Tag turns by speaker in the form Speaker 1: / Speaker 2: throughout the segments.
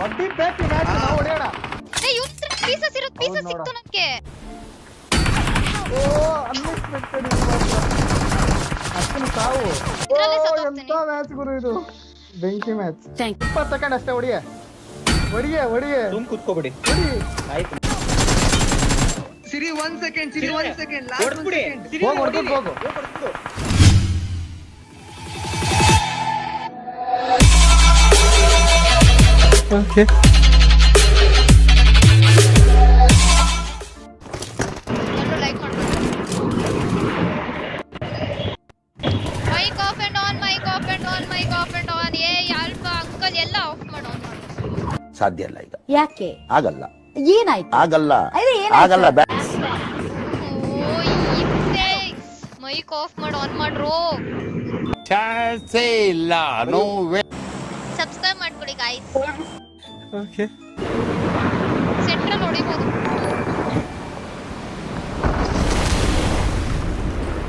Speaker 1: ಒಡ್ಡಿ ಬೇಕು ಮ್ಯಾಚ್ ನಾವು ಹೊಡೆಯೋಣ.
Speaker 2: ಪೀಸಸ್ ಸಿಕ್ತು ನನಗೆ.
Speaker 1: ಓ ಅನ್ಎಕ್ಸ್ಪೆಕ್ಟೆಡ್ ಅಷ್ಟನ ಸಾವು. ಎಂತ ಮ್ಯಾಚ್ ಗುರು ಇದು, ಬೆಂಕಿ ಮ್ಯಾಚ್. 20 ಸೆಕೆಂಡ್ ಅಷ್ಟೇ. ಹೊಡಿಯೇ ಸುಮ್ ಕೂತ್ಕೋಬಿಡಿ. ಆಯ್ತು
Speaker 3: ಸಿರಿ 1 ಸೆಕೆಂಡ್ ಲಾಸ್ಟ್ 1 ಸೆಕೆಂಡ್
Speaker 1: ಹೋಗು. ಓಕೆ
Speaker 2: ಲೈಕ್ ಮಾಡಿ. Mic off and on. ಏ ಯಾಲ್ಪ ಅಂಕಲ್ ಎಲ್ಲ ಆಫ್ ಮಾಡು.
Speaker 4: ಸಾಧ್ಯ ಇಲ್ಲ ಈಗ.
Speaker 5: ಯಾಕೆ
Speaker 4: ಆಗಲ್ಲ?
Speaker 5: ಏನಾಯ್ತು?
Speaker 4: ಆಗಲ್ಲ.
Speaker 2: ಮೈಕ್ ಆಫ್ ಮಾಡು, ಆನ್ ಮಾಡ್ರು.
Speaker 4: ಇಲ್ಲ, ನೋ ವೇ.
Speaker 2: ಸಬ್ಸ್ಕ್ರೈಬ್ ಮಾಡ್ಕೊಳ್ಳಿ ಗೈಸ್.
Speaker 1: ಓಕೆ
Speaker 2: ಸೆಂಟ್ರಲ್ ಹೊಡಿಬಹುದು.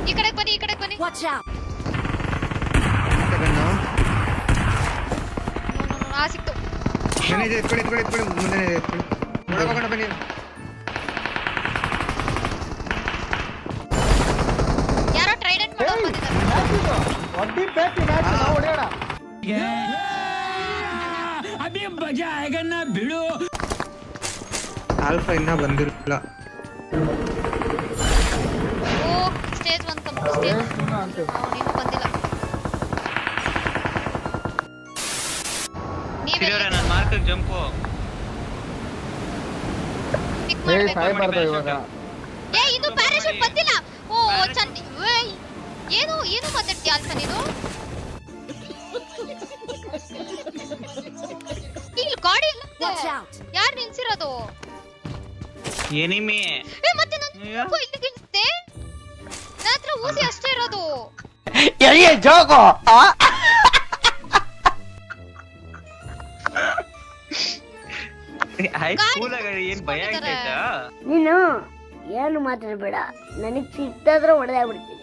Speaker 2: ಈ ಕಡೆ ಬನ್ನಿ.
Speaker 5: Watch out.
Speaker 2: ಸಿಕ್ತು.
Speaker 3: ಎತ್ಕೊಳ್ಳಿ ಮುಂದೆ ನೋಡೋಣ ಬನ್ನಿ.
Speaker 2: ಯಾರೋ ಟ್ರೈಡೆಂಟ್ ಮಾಡೋರು ಬಂದಿದ್ದಾರೆ.
Speaker 1: ಒಡ್ಡಿ ಬೇಕು ಮ್ಯಾಚ್ ನಾವು ಹೊಡೆಯೋಣ.
Speaker 6: ಅಭಿ ಮಜಾ ಆएगा ना भिड़ो.
Speaker 3: ಆಲ್ಫಾ ಇನ್ನ ಬಂದಿರಲಿಲ್ಲ.
Speaker 2: ಓ ಸ್ಟೇಜ್ 1 ಕಂಪ್ಲೀಟ್. ಸ್ಟೇಜ್ ಇನ್ನೂ ಬಂದಿಲ್ಲ.
Speaker 7: ಸಿರಿಯವರೇ ನನ್ನ ಮಾರ್ಕ್ ಜಂಪು.
Speaker 2: ಪಿಕ್ ಮಾಡ್ಬೇಕು.
Speaker 1: ಸಾಯ್ಬಾರ್ದು ಇವಾಗ.
Speaker 2: ಏ ಇದು ಪ್ಯಾರಾಶೂಟ್ ಬಂದಿಲ್ಲ. ಓ ಚಂದ. ಏನು ಮಾತಾಡ್ತೀಯ ಅಲ್ಫಾ ನೀನು? ಇಲ್ಲಿ ಗಾಡಿ ಇಲ್ಲ. ಯಾರು ನಿಲ್ಸಿರೋದು?
Speaker 7: ಎನಿಮಿ.
Speaker 2: ಏ ಮತ್ತೆ ನಾನು ಇಲ್ಲಿ ಗಿಲ್ತೆ. ನನ್ನ ಹತ್ರ ಊಸಿ ಅಷ್ಟೇ ಇರೋದು.
Speaker 4: ಏ ಜೋಗೋ.
Speaker 7: ಹೈಸ್ಕೂಲ್ ಆಗ ಏನ್ ಭಯ ಆಗ್ತೈತಾ?
Speaker 5: ನೀನು ಏನು ಮಾತಾಡಬೇಡ, ನನಗ್ ಸಿಕ್ತಾದ್ರೆ ಹೊಡೆದೇ ಬಿಡ್ತೀನಿ.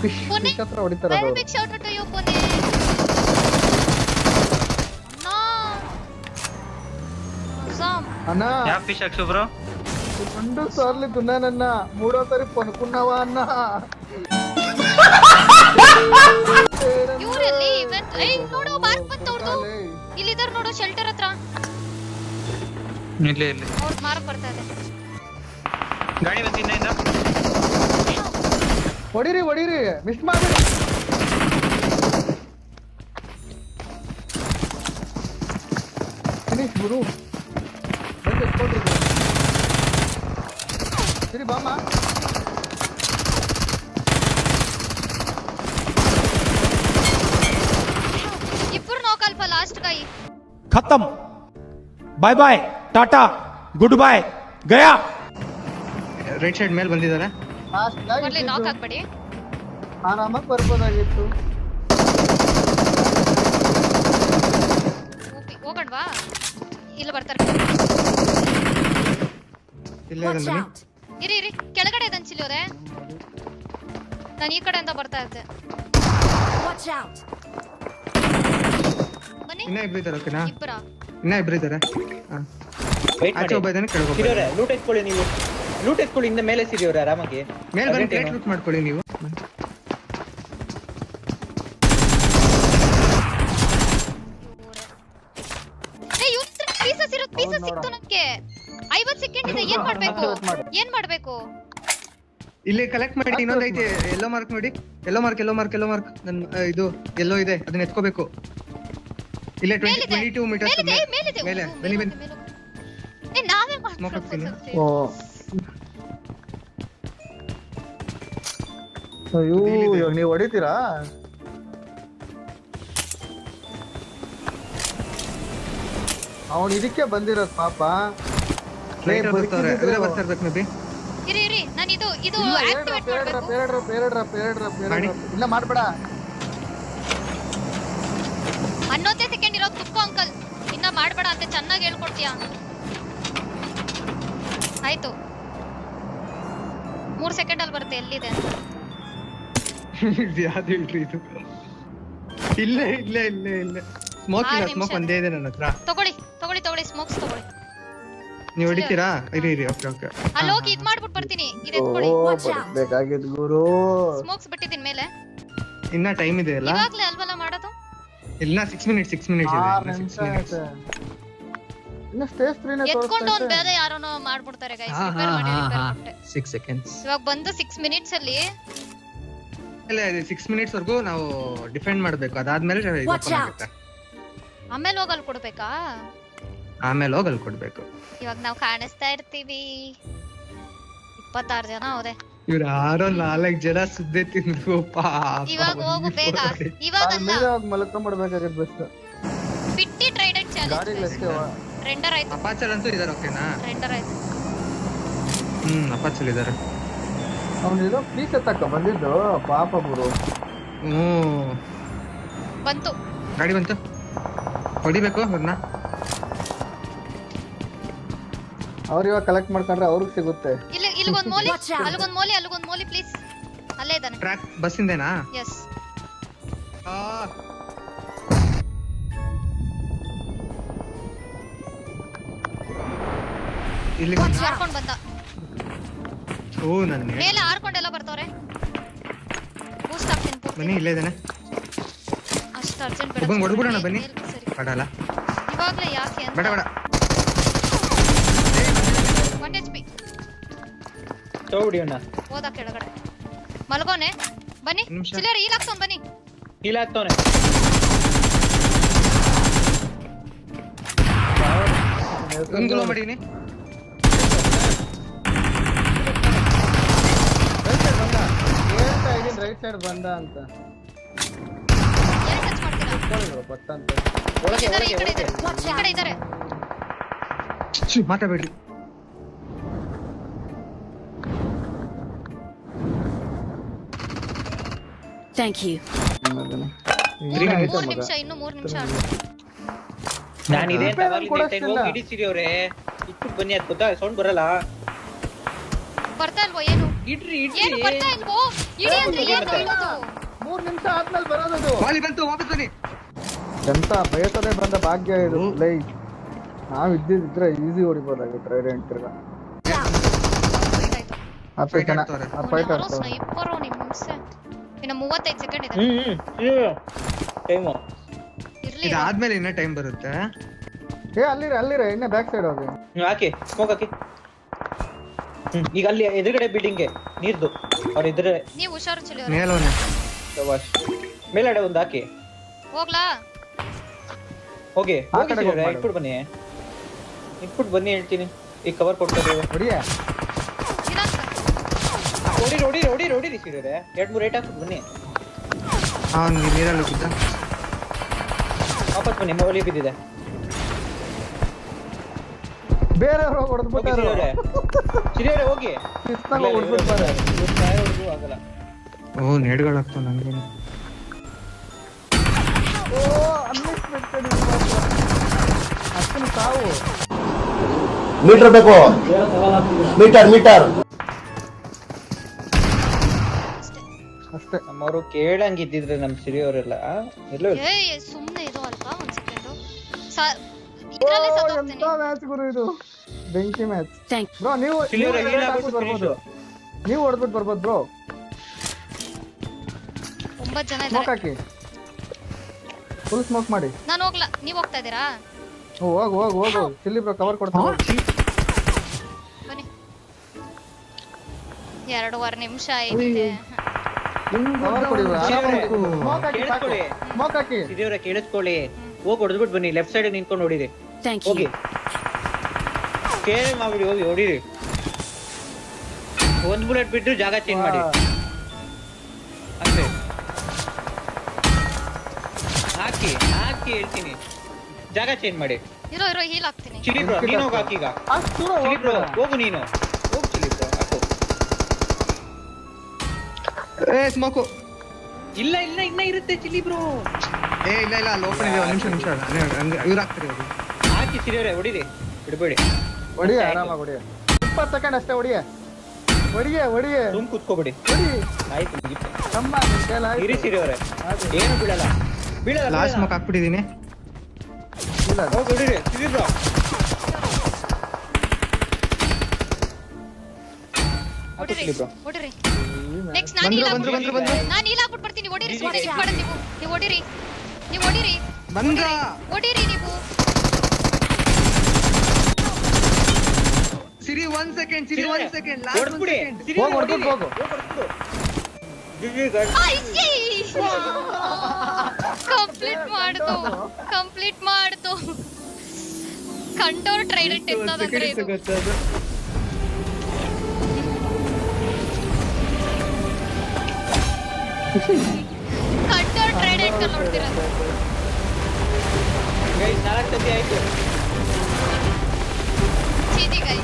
Speaker 1: ಫಿಶ್ ಹತ್ರ ಹೊಡಿತಾರೆ
Speaker 2: ವೆರಿ
Speaker 1: ಅವರು.
Speaker 2: Big shout out to you Puni.
Speaker 1: అన్నా
Speaker 7: యా ఫిష్ అక్షు బ్రో
Speaker 1: 2 సార్లు దున్నానన్నా, మూడోసారి పనుకున్నావా అన్నా?
Speaker 2: ಇವರಲ್ಲಿ ಇವತ್ತು ನೋಡು ಮಾರ್ಕ್ ಬಂತವ್ರದು. ಇಲ್ಲಿದ್ದಾರೆ ನೋಡು ಶೆಲ್ಟರ್ ಹತ್ರ.
Speaker 7: ಇಲ್ಲಿ
Speaker 2: ಅವ್ರ ಮಾರ್ಕ್ ಬರ್ತಾ ಇದೆ.
Speaker 7: ಗಾಡಿ ಬಂದಿದ್ದ.
Speaker 1: ಹೊಡಿರಿ ಮಿಸ್ ಮಾಡಿ. ಫಿನಿಶ್ ಗುರು. ಬಂದು ಎತ್ಕೊಳ್ರಿ. ಸರಿ ಬಾಮ.
Speaker 2: ಇಬ್ಬರು ನೋಕಲ್ಪ ಲಾಸ್ಟ್ ಗೈ.
Speaker 6: खत्म. Bye bye tata good bye गया.
Speaker 3: ರೈಟ್ ಸೈಡ್ ಮೇಲೆ ಬಂದಿದ್ದಾರೆ.
Speaker 2: ಮೊದಲೇ ನಾಕ್ ಹಾಕ್ಬೇಡಿ.
Speaker 1: ಆರಾಮಾಗಿ ಬರ್ಬೋದಾಗಿತ್ತು.
Speaker 2: ಹೋಗಣ್ವಾ? ಇಲ್ಲ ಬರ್ತಾರೆ. ಇರಿ ಕೆಳಗಡೆ ದಂಚಿಲ್ಲೋರೆ. ನಾನು ಈ ಕಡೆಯಿಂದ ಬರ್ತಾ ಇದ್ದೆ. ಬನ್ನಿ.
Speaker 3: ಇನ್ನ ಇಬ್ರು ಇದ್ದಾರೆ. ಓಕೆನಾ?
Speaker 2: ಇಬ್ಬರಾ?
Speaker 3: ಇನ್ನ ಇಬ್ರು ಇದ್ದಾರೆ. ಆಚೆ ಒಬ್ಬ ಇದ್ದಾನೆ, ಕೆಳಗೆ ಒಬ್ಬ ಇದ್ದಾನೆ.
Speaker 8: ಲೂಟ್ ಎತ್ಕೊಳ್ಳಿ ನೀವು. ಲೂಟ್ ಎತ್ಕೊಳ್ಳಿ ಇಂದ ಮೇಲೆ ಸಿರಿಯವರೇ ಆರಾಮಾಗಿ.
Speaker 3: ಮೇಲೆ ಬಂದು ಪ್ಲೇಟ್ ಲೂಟ್ ಮಾಡ್ಕೊಳ್ಳಿ ನೀವು.
Speaker 2: ಪೀಸಸ್ ಸಿಕ್ತು ನನಗೆ. 50 ಸೆಕೆಂಡ್ ಇದೆ. ಏನ್ ಮಾಡ್ಬೇಕು?
Speaker 3: ಇಲ್ಲಿ ಕಲೆಕ್ಟ್ ಮಾಡಿ. ಇನ್ನೊಂದು ಐತೆ ಎಲ್ಲೋ ಮಾರ್ಕ್ ನೋಡಿ. ಎಲ್ಲೋ ಮಾರ್ಕ್ ನನ್ನ ಇದು ಎಲ್ಲೋ ಇದೆ, ಅದನ್ನ ಎತ್ಕೋಬೇಕು. ಇಲ್ಲೇ 22 ಮೀಟರ್ಸ್ ಮೇಲೆ. ಬನ್ನಿ.
Speaker 2: ನಾವೇ
Speaker 3: ಸ್ಮೋಕ್ ಹಾಕ್ತೀನಿ.
Speaker 1: ಓ ಅಯ್ಯೋ, ಇವಾಗ ನೀವು ಹೊಡಿತೀರಾ? ಅವನು ಇದಕ್ಕೆ ಬಂದಿರೋದು ಪಾಪ.
Speaker 3: ಬರ್ತಾರೆ ಇರ್ಬೇಕು ಮೇ ಬಿ.
Speaker 2: ಇರಿ ನಾನು ಇದು ಆಕ್ಟಿವೇಟ್
Speaker 1: ಪೇರಡ್ರ ಇಲ್ಲ ಮಾಡ್ಬೇಡ.
Speaker 2: 11 ಸೆಕೆಂಡ್ ಇರೋದು ಕುತ್ಕೋ ಅಂಕಲ್. ಇನ್ನ ಮಾಡ್ಬೇಡ ಅಂತ ಚೆನ್ನಾಗಿ ಹೇಳ್ಕೊಡ್ತೀಯಾ? ಆಯ್ತು. 3 ಸೆಕೆಂಡ್ ಅಲ್ಲಿ ಬರುತ್ತೆ. ಎಲ್ಲಿದೆ?
Speaker 3: ಯಾವ್ದು ಹೇಳ್ರಿ ಇದು? ಇಲ್ಲ ಸ್ಮೋಕ್ ಇಲ್ಲ,
Speaker 2: 6
Speaker 3: ಸ್ಮೋಕ್ ಒಂದೇ ಇದೆ ನನ್ನ ಹತ್ರ.
Speaker 2: ತಗೊಳ್ಳಿ ಸ್ಮೋಕ್ಸ್ ತಗೊಳ್ಳಿ.
Speaker 3: ನೀವು ಹೊಡಿತೀರಾ? ಇರಿ ಓಕೆ
Speaker 2: ಅಲ್ಲಿ ಹೋಗಿ ಇದ್ ಮಾಡ್ಬಿಟ್ಟು ಬರ್ತೀನಿ. ಇದು ಎತ್ಕೊಳ್ಳಿ.
Speaker 1: ಬೇಕಾಗಿದ್ ಗುರು.
Speaker 2: ಸ್ಮೋಕ್ಸ್ ಬಿಟ್ಟಿದ್ದೀನಿ ಮೇಲೆ.
Speaker 3: ಇನ್ನ ಟೈಮ್ ಇದೆ ಅಲ್ಲ?
Speaker 2: ಇವಾಗ್ಲೇ ಅಲ್ವಲ್ಲ ಮಾಡೋದು?
Speaker 3: ಇಲ್ಲ 6 ಮಿನಿಟ್ಸ್ ಇದೆ.
Speaker 1: 6 ನಿಮಿಷ ಆಯ್ತು. ಇನ್ನ ಸ್ಟೇಜ್ 3 ನೇ
Speaker 2: ಎತ್ಕೊಂಡು
Speaker 1: ತೋರಿಸ್ತಾ
Speaker 2: ಒಂದ್ ಬೇರೆ ಯಾರೋನೋ ಮಾಡ್ಬಿಡ್ತಾರೆ ಗೈಸ್. ರಿಪೇರ್ ಮಾಡಿ ರಿಪೇರ್ ಕೊಟ್ಟೆ.
Speaker 3: 6 ಸೆಕೆಂಡ್ಸ್.
Speaker 2: ಇವಾಗ ಬಂದು 6 ಮಿನಿಟ್ಸ್ ಅಲ್ಲಿ
Speaker 3: ಇಲ್ಲ 6 ಮಿನಿಟ್ಸ್ ವರೆಗೂ ನಾವು ಡಿಫೆಂಡ್ ಮಾಡ್ಬೇಕು. ಅದಾದ್ಮೇಲೆ open ಆಗುತ್ತೆ.
Speaker 2: ಆಮೇಲೆ ಹೋಗಲ್ ಕೊಡ್ಬೇಕಾ?
Speaker 3: ಆಮೇಲೆ ಹೋಗಿ ಅಲ್ಲಿ ಕೊಡ್ಬೇಕು.
Speaker 2: ಇವಾಗ ನಾವು ಕಾಣಿಸ್ತಾ ಇರ್ತೀವಿ. 26 ಜನ ಹೋದೆ.
Speaker 3: ಇವ್ರು ಯಾರೋ 4 ಜನ ಸುದ್ದಿ ತಿಂದ್ರು ಪಾಪ.
Speaker 2: ಇವಾಗ ಹೋಗು ಬೇಗ. ಇವಾಗಲ್ಲ
Speaker 1: ಮೇಲೆ ಹೋಗಿ ಮಲ್ಕೊಂಡ್ಬಿಡ್ಬೇಕಾಗಿತ್ತು ಬೆಸ್ಟ್.
Speaker 2: ಬಿಟ್ಟಿ ಟ್ರೈಡೆಂಟ್ ಚಾಲೆಂಜ್ ರೆಂಡರ್ ಆಯ್ತು.
Speaker 3: ಅಪಾಚರ್ ಅಂತೂ ಇದಾರೆ. ಓಕೆನಾ?
Speaker 2: ರೆಂಡರ್ ಆಯ್ತು.
Speaker 3: ಅಪಾಚರ್ ಇದಾರೆ.
Speaker 1: ಅವ್ನು ಇದೋ ಪೀಸ್ ಎತ್ತಕ್ಕ ಬಂದಿದ್ದು ಪಾಪ ಗುರು.
Speaker 2: ಬಂತು
Speaker 3: ಗಾಡಿ ಬಂತು. ಹೊಡಿಬೇಕು ಅವ್ರನ್ನ.
Speaker 1: ಅವ್ರು ಇವಾಗ ಕಲೆಕ್ಟ್ ಮಾಡ್ಕೊಂಡ್ರೆ ಅವ್ರಿಗೆ ಸಿಗುತ್ತೆ.
Speaker 2: ಇಲ್ಲಿಗೊಂದ್ ಮೋಲಿ, ಅಲ್ಲಿಗೊಂದ್ ಮೋಲಿ ಪ್ಲೀಸ್. ಅಲ್ಲೇ ಇದ್ದಾನೆ.
Speaker 3: ಟ್ರ್ಯಾಕ್ ಬಸ್ ಇಂದೇನಾ?
Speaker 2: ಎಸ್.
Speaker 3: ಇಲ್ಲಿ
Speaker 2: ಹಾರ್ಕೊಂಡ್ ಬಂದ.
Speaker 3: ನನ್ನ
Speaker 2: ಮೇಲೆ ಹಾರ್ಕೊಂಡೆಲ್ಲ ಬರ್ತವ್ರೆ. ಬೂಸ್ಟ್ ಆಗ್ತೀನಿ ಪೂರ್ತಿ.
Speaker 3: ಬನ್ನಿ ಇಲ್ಲೇ ಇದ್ದಾನೆ.
Speaker 2: ಅಷ್ಟು ಅರ್ಜೆಂಟ್ ಬೇಡ.
Speaker 3: ಒಬ್ಬಂಗೆ ಹೊಡ್ಬಿಡೋಣ ಬನ್ನಿ.
Speaker 2: ಸರಿ
Speaker 3: ಬೇಡಲ್ಲ
Speaker 2: ಇವಾಗ್ಲೇ ಯಾಕೆ ಅಂತ.
Speaker 3: ಬೇಡ
Speaker 2: 1 HP
Speaker 8: ತೋಡಿ ಅಣ್ಣ.
Speaker 2: ಹೋದ ಕೆಳಗಡೆ ಮಲ್ಗೋನೆ. ಬನ್ನಿ ಚಿಲ್ಲರ್ ಹೀಲ್ ಹಾಕ್ಸೋನ್ ಬನ್ನಿ.
Speaker 8: ಹೀಲ್ ಹಾಕ್ತವನೆ.
Speaker 3: ಒಂದು ಮಾಡಿನಿ.
Speaker 1: ರೈಟ್ ಸೈಡ್ ಬಂದ ಅಂತ
Speaker 2: ಎಲ್ಲಿ ಟಚ್ ಮಾಡ್ತೀರಾ?
Speaker 1: ಪಟ್ಟಂತ
Speaker 8: ಒಳಗೆ
Speaker 2: ಈ
Speaker 8: ಒಳಗೆ
Speaker 2: ಕಡೆ ಇದ್ದಾರೆ.
Speaker 3: ಮಾತಾಡ್ಬೇಡ್ರಿ.
Speaker 9: Thank you.
Speaker 2: 3 ನಿಮಿಷ, ಇನ್ನು 3 ನಿಮಿಷ.
Speaker 8: ನಾನು ಇದೆ ಅಂತ ಹೋಗಿ ಹಿಡಿಸಿರಿ ಅವರೇ. ಇಟ್ಬಿಟ್ಟು ಬನ್ನಿ. ಅದು ಗೊತ್ತಾ ಸೌಂಡ್ ಬರಲ್ಲ.
Speaker 2: ಬರ್ತಾ ಇಲ್ವೋ? ಏನು
Speaker 8: ಇಡ್ರಿ
Speaker 2: ಏನು ಬರ್ತಾ ಇಲ್ವೋ? ಇಡಿ ಅಂದ್ರೆ ಏನು ಹೇಳೋದು?
Speaker 1: 3 ನಿಮಿಷ ಆದ್ಮೇಲೆ ಬರೋದು.
Speaker 3: ವಾಲಿ ಬಂತು, ವಾಪಸ್ ಬನ್ನಿ.
Speaker 1: ಎಂತ ಬಯಸದೆ ಬಂದ ಭಾಗ್ಯ ಇದು. ಲೈ ನಾವ್ ಇದ್ದಿದ್ರೆ ಈಸಿ ಹೊಡಿಬೋದಾಗಿತ್ತು ಟ್ರೈಡೆಂಟ್ ತಿರ್ಗಾ. ಫೈಟ್ ಆಡ್ತಾರೆ.
Speaker 2: ಸ್ನೈಪರ್ ನಿಮ್ಸೆ. ಇನ್ನು 35 ಸೆಕೆಂಡ್ ಇದೆ.
Speaker 8: ಟೈಮು
Speaker 2: ಇರ್ಲಿ.
Speaker 3: ಇದಾದ್ಮೇಲೆ ಇನ್ನ ಟೈಮ್ ಬರುತ್ತೆ.
Speaker 1: ಅಲ್ಲಿರ ಇನ್ನ ಬ್ಯಾಕ್ ಸೈಡ್ ಹೋಗಿ
Speaker 8: ಹಾಕಿ ಸ್ಮೋಕ್ ಹಾಕಿ. ಈಗ ಅಲ್ಲಿ ಎದುರುಗಡೆ ಬಿಲ್ಡಿಂಗ್ ನೀರ್ದು ಅವ್ರ ಇದ್ರೆ.
Speaker 2: ನೀವು ಹುಷಾರು ಚಿಲ್ಲಿ.
Speaker 3: ಮೇಲೋನೆ
Speaker 8: ಮೇಲ್ಗಡೆ ಒಂದು ಹಾಕಿ.
Speaker 2: ಹೋಗ್ಲಾ?
Speaker 8: ಹೋಗಿ ಇಟ್ಬಿಟ್ಟು ಬನ್ನಿ ಹೇಳ್ತೀನಿ. ಈಗ ಕವರ್ ಕೊಡ್ತಾರೆ.
Speaker 1: ಹೊಡಿಯ
Speaker 8: ಹೊಡಿರಿ ಸೀರೆ 2-3 ರೇಟ್ ಹಾಕ್ಬಿಟ್ಟು ಬನ್ನಿ.
Speaker 3: ಅವ್ನಿಗೆ ನೀರಲ್ಲಿ ಬಿದ್ದ.
Speaker 8: ವಾಪಸ್ ಬನ್ನಿ. ಮೊಬೈಲ್ ಬಿದ್ದಿದೆ.
Speaker 1: ಬೇರೆಯವರು ಹೊಡೆದ್ಬಿಟ್ಟಾರೆ.
Speaker 8: ಸಿರಿಯವರೇ ಹೋಗಿ ಆಗಲ್ಲ.
Speaker 3: ಓ ನೇಡ್ಗಳಾಗ್ತಾವ ನಂಗೆ.
Speaker 1: ಓ ಅನ್ಎಕ್ಸ್ಪೆಕ್ಟೆಡ್. ಅಷ್ಟನ್ನು ಸಾವು.
Speaker 4: ಮೀಟರ್ ಬೇಕು. ಮೀಟರ್
Speaker 1: ಅಷ್ಟೇ.
Speaker 8: ನಮ್ಮವರು ಕೇಳಂಗಿದ್ದಿದ್ರೆ ನಮ್ ಸಿರಿಯವರೆಲ್ಲ ಎಲ್ಲೋ
Speaker 2: ಸುಮ್ನೆ ಇದು ಅಲ್ವಾ? ಒಂದ್ ಸೆಕೆಂಡ್. ಇದ್ರಲ್ಲೇ ಸತ್ತೋಗ್ತೀನಿ.
Speaker 1: ಎಂತ ಮ್ಯಾಚ್ ಗುರು ಇದು. ಬೆಂಕಿ ಮ್ಯಾಚ್. ಬ್ರೋ ನೀವು ಬರ್ಬೋದು. ನೀವು ಹೊಡೆದ್ಬಿಟ್ಟು ಬರ್ಬೋದು ಬ್ರೋ.
Speaker 2: 9 ಜನ
Speaker 1: ಸ್ಮೋಕ್
Speaker 2: ಇದ್ದಾರೆ.
Speaker 1: ಹಾಕಿ. ಫುಲ್ ಸ್ಮೋಕ್ ಮಾಡಿ.
Speaker 2: ನಾನು ಹೋಗ್ಲಾ? ನೀವು ಹೋಗ್ತಾ ಇದ್ದೀರಾ?
Speaker 1: ಹೋಗು ಚಿಲ್ಲಿ ಬ್ರೋ ಕವರ್ ಕೊಡ್ತೀನಿ.
Speaker 2: ಬನ್ನಿ. 2.5 ನಿಮಿಷ ಆಯ್ತಿದೆ.
Speaker 1: ಕವರ್ ಕೊಡಿ ಬ್ರೋ. ಸ್ಮೋಕ್ ಹಾಕಿ.
Speaker 8: ಸಿರಿಯವರೇ ಕೇಳಿಸ್ಕೊಳ್ಳಿ. ಹೋಗಿ ಹೊಡೆದ್ಬಿಟ್ಟು ಬನ್ನಿ. ಲೆಫ್ಟ್ ಸೈಡ್ ನಿಂತ್ಕೊಂಡು ಹೊಡಿರಿ. ಹೋಗಿ ಕೇಳಿ ಮಾಡ್ಬಿಡಿ. ಹೋಗಿ ಹೊಡಿರಿ. 1 ಬುಲೆಟ್ ಬಿಟ್ಟು ಜಾಗ ಚೇಂಜ್ ಮಾಡಿ ಅಷ್ಟೇ. ಹಾಕಿ ಹೇಳ್ತೀನಿ. ಜಾಗ ಚೇಂಜ್ ಮಾಡಿ.
Speaker 2: ಇರೋ ಹೀಲ್ ಹಾಕ್ತೀನಿ.
Speaker 8: ಚಿಲಿ ಬ್ರೋ ನೀನು ಹೋಗಿ ಹಾಕಿ. ಈಗ ಚಿಲಿ ಬ್ರೋ ಹೋಗು. ನೀನು ಹೋಗು ಚಿಲಿ ಬ್ರೋ ಹಾಕು.
Speaker 3: ಸ್ಮೋಕು
Speaker 8: ಇಲ್ಲ ಇನ್ನ ಇರುತ್ತೆ ಚಿಲಿ ಬ್ರೋ.
Speaker 3: ಇಲ್ಲ ಅಲ್ಲಿ ಓಪನ್ ಇದೆ. 1 ನಿಮಿಷ ಇವ್ರು ಹಾಕ್ತಾರೆ.
Speaker 8: ಹಾಕಿ ಸಿರಿಯವರೇ ಹೊಡಿರಿ. ಬಿಡಬೇಡಿ.
Speaker 1: ಹೊಡಿಯ ಆರಾಮಾಗಿ ಹೊಡಿಯ. 20 ಸೆಕೆಂಡ್ ಅಷ್ಟೇ. ಹೊಡಿಯ
Speaker 8: ಸುಮ್ ಕೂತ್ಕೋಬೇಡಿ. ಆಯ್ತು ಮುಗಿತು.
Speaker 1: ತಮ್ಮ
Speaker 8: ಇರಿ ಸಿರಿಯವರೇ ಏನು ಬೀಳಲ್ಲ.
Speaker 3: Last smoke ಹಾಕ್ಬಿಟ್ಟಿದೀನಿ.
Speaker 1: ಇಲ್ಲ ಅದು.
Speaker 8: ಹೊಡಿರಿ ಸಿರಿ ಬ್ರೋ
Speaker 2: ಹೊಡಿರಿ
Speaker 8: ಬ್ರೋ
Speaker 2: ಹೊಡಿರಿ ನೆಕ್ಸ್ಟ್ ನಾನು ಇಲ್ಲ
Speaker 3: ಬಂದ್ರು
Speaker 2: ನಾನು ಇಲ್ಲ ಹಾಕ್ಬಿಟ್ಟು ಬರ್ತೀನಿ ಹೊಡಿರಿ ಸ್ಕ್ವಾಡ್ ನೀವು ಹೊಡಿರಿ ನೀವು ಹೊಡಿರಿ
Speaker 3: ಬಂದ್ರ
Speaker 2: ಹೊಡಿರಿ ನೀವು
Speaker 3: ಸಿರಿ 1 ಸೆಕೆಂಡ್ ಸಿರಿ 1 ಸೆಕೆಂಡ್ ಲಾಸ್ಟ್ 1
Speaker 8: ಹೊಡ್ಬಿಡಿ
Speaker 3: ಸೆಕೆಂಡ್
Speaker 8: ಸಿರಿ
Speaker 1: ಹೋಗ್ ಹೊಡ್ಬಿಟ್ಟು ಹೋಗು.
Speaker 2: ಕಂಪ್ಲೀಟ್ ಮಾಡ್ತು ಕಂಡೋರ್ ಟ್ರೈಡೆಂಟ್ ಎಂತದಂದ್ರೆ ಇದು
Speaker 3: ಗೊತ್ತದು
Speaker 2: ಕಂಡೋರ್ ಟ್ರೈಡೆಂಟ್ ನೋಡ್ತಿರೋದು
Speaker 8: ಗೈಸ್ 4 ಸತಿ ಆಯ್ತು
Speaker 2: ಚೀಟಿ ಗೈ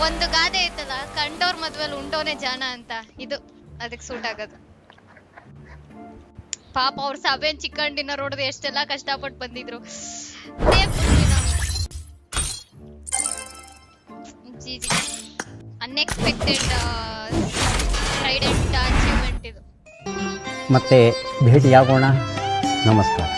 Speaker 2: ಒಂದು ಗಾದೆ ಐತಲ್ಲ ಕಂಡೋರ್ ಮದ್ವೆಲ್ ಉಂಟೋನೆ ಜಾಣ ಅಂತ ಇದು ಅದಕ್ಕೆ ಸೂಟ್ ಆಗೋದು ಪಾಪ ಅವ್ರ ಸಭೆನ್ ಚಿಕನ್ ಡಿನ್ನರ್ ಹೊಡೆದು ಎಷ್ಟೆಲ್ಲ ಕಷ್ಟಪಟ್ಟು ಬಂದಿದ್ರು ಅನ್ಎಕ್ಸ್ಪೆಕ್ಟೆಡ್ ಟ್ರೈಡೆಂಟ್ ಅಚೀವ್ಮೆಂಟ್ ಇದು
Speaker 9: ಮತ್ತೆ ಭೇಟಿಯಾಗೋಣ ನಮಸ್ಕಾರ.